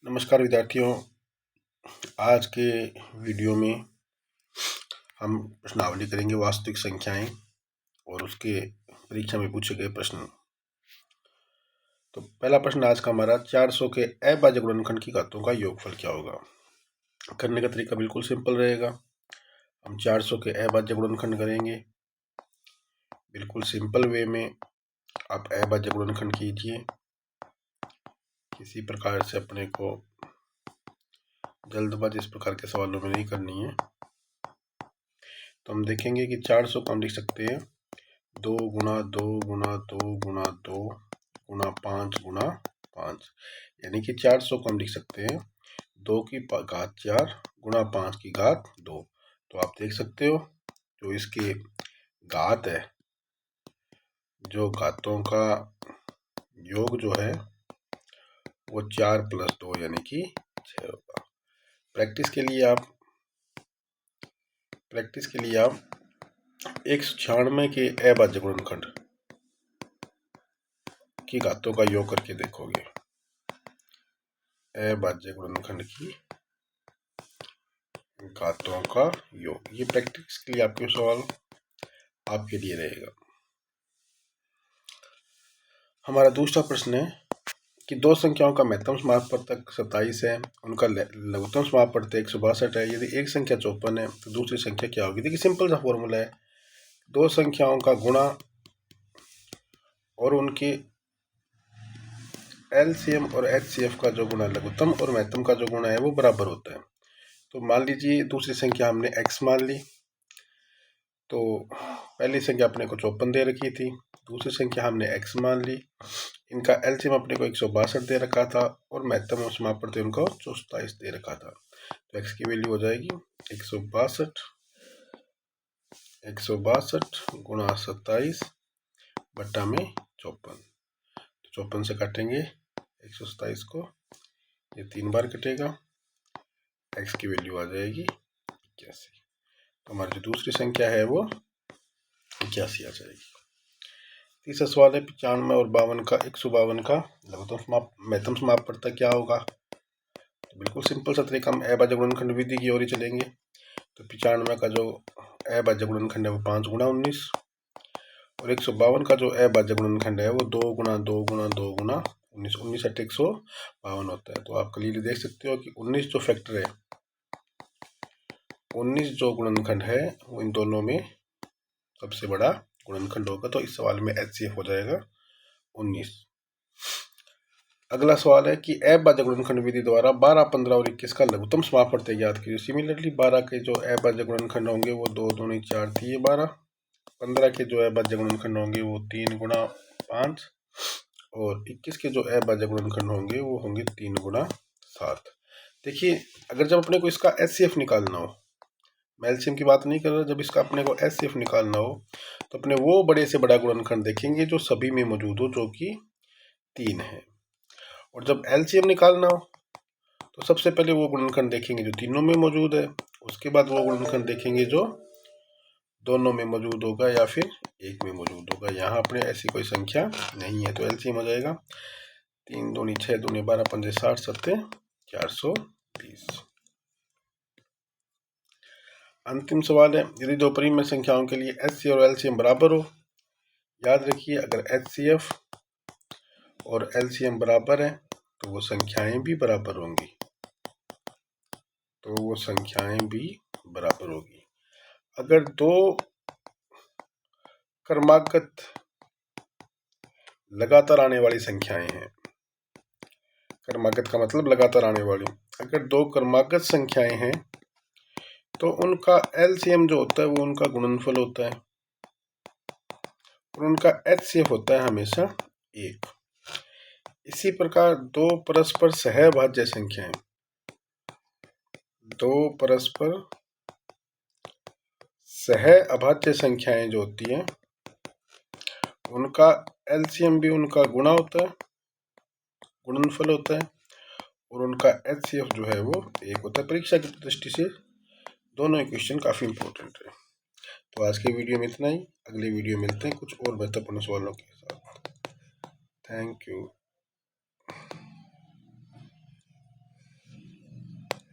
नमस्कार विद्यार्थियों, आज के वीडियो में हम प्रश्नावली करेंगे वास्तविक संख्याएं और उसके परीक्षा में पूछे गए प्रश्न। तो पहला प्रश्न आज का हमारा 400 के अभाज्य गुणनखंड की घातों का योगफल क्या होगा। करने का तरीका बिल्कुल सिंपल रहेगा। हम 400 के अभाज्य गुणनखंड करेंगे बिल्कुल सिंपल वे में। आप अभाज्य गुणनखंड कीजिए, किसी प्रकार से अपने को जल्दबाजी इस प्रकार के सवालों में नहीं करनी है। तो हम देखेंगे कि 400 को हम लिख सकते हैं 2 गुणा 2 गुणा 2 गुणा 2 गुणा 5 गुणा 5, यानी कि 400 को हम लिख सकते हैं 2 की घात 4 गुणा 5 की घात 2। तो आप देख सकते हो जो इसके घात है, जो घातों का योग जो है वो 4 + 2 यानी कि 6 होगा। प्रैक्टिस के लिए आप 196 के अभाज्य गुणनखंड की घातों का योग करके देखोगे। अभाज्य गुणनखंड की घातों का योग, ये प्रैक्टिस के लिए आपके सवाल आपके लिए रहेगा। हमारा दूसरा प्रश्न है कि दो संख्याओं का महत्तम समापवर्तक 27 है, उनका लघुत्तम समापवर्तक 162 है। यदि एक संख्या 54 है तो दूसरी संख्या क्या होगी। देखिए सिंपल सा फॉर्मूला है, दो संख्याओं का गुणा और उनके एलसीएम और एचसीएफ का जो गुणा, लघुत्तम और महत्तम का जो गुणा है वो बराबर होता है। तो मान लीजिए दूसरी संख्या हमने x मान ली, तो पहली संख्या अपने को 54 दे रखी थी, दूसरी संख्या हमने x मान ली, इनका एलसीएम अपने को 162 दे रखा था और महत्तम और समापवर्तक उनको 27 दे रखा था। तो x की वैल्यू हो जाएगी 162 गुणा 27 बट्टा में 54। तो 54 से काटेंगे 127 को, ये 3 बार कटेगा, x की वैल्यू आ जाएगी 81। तो हमारी जो दूसरी संख्या है वो 81 आ जाएगी। तीसरा सवाल है 95 और 52 का 152 का लघुत्तम महत्तम समापवर्तक क्या होगा। तो बिल्कुल सिंपल सा तरीका, हम अभाज्य गुणनखंड विधि की ओर ही चलेंगे। तो 95 का जो अभाज्य गुणनखंड है वो 5 गुणा 19 और 152 का जो अभाज्य गुणनखंड है वो 2 गुणा 2 गुणा 2 गुणा 19, 19 × 152 होता है। तो आप क्लियरली देख सकते हो कि 19 जो फैक्टर है, 19 जो गुणनखंड है वो इन दोनों में सबसे बड़ा गुणनखंड होगा। तो इस सवाल में एचसीएफ हो जाएगा 19। अगला सवाल है कि अभाज्य गुणनखंड विधि द्वारा 12, 15 और 21 का लघुत्तम समापवर्तक ज्ञात कीजिए। सिमिलरली 12 के जो अभाज्य गुणनखंड होंगे वो 2 दूनी 4 थी 12, 15 के जो अभाज्य गुणनखंड होंगे वो 3 गुणा 5 और 21 के जो अभाज्य गुणनखंड होंगे वो होंगे 3 गुणा 7। देखिए अगर जब अपने को इसका एचसीएफ निकालना हो, मैं एलसीएम की बात नहीं कर रहा, जब इसका अपने को एचसीएफ निकालना हो तो अपने वो बड़े से बड़ा गुणनखंड देखेंगे जो सभी में मौजूद हो, जो कि 3 है। और जब एलसीएम निकालना हो तो सबसे पहले वो गुणनखंड देखेंगे जो तीनों में मौजूद है, उसके बाद वो गुणनखंड देखेंगे जो दोनों में मौजूद होगा या फिर एक में मौजूद होगा। यहाँ अपने ऐसी कोई संख्या नहीं है, तो एलसीएम हो जाएगा 3 दूनी 6 दूनी 12 पंजे 60 सत्ते 420। अंतिम सवाल है, यदि दो परिमेय संख्याओं के लिए एचसीएफ और एलसीएम बराबर हो। याद रखिए अगर एचसीएफ और एलसीएम बराबर है तो वो संख्याएं भी बराबर होंगी, अगर दो क्रमागत लगातार आने वाली संख्याएं हैं, क्रमागत का मतलब लगातार आने वाली, अगर दो क्रमागत संख्याएं हैं तो उनका एलसीएम जो होता है वो उनका गुणनफल होता है और उनका एचसीएफ होता है हमेशा 1। इसी प्रकार दो परस्पर सहअभाज्य संख्याएं, दो परस्पर सहअभाज्य संख्याएं जो होती हैं उनका एलसीएम भी उनका गुणा होता है, गुणनफल होता है और उनका एचसीएफ जो है वो 1 होता है। परीक्षा की दृष्टि से दोनों इक्वेशन काफ़ी इंपॉर्टेंट है। तो आज के वीडियो में इतना ही, अगले वीडियो मिलते हैं कुछ और महत्वपूर्ण सवालों के साथ। Thank you.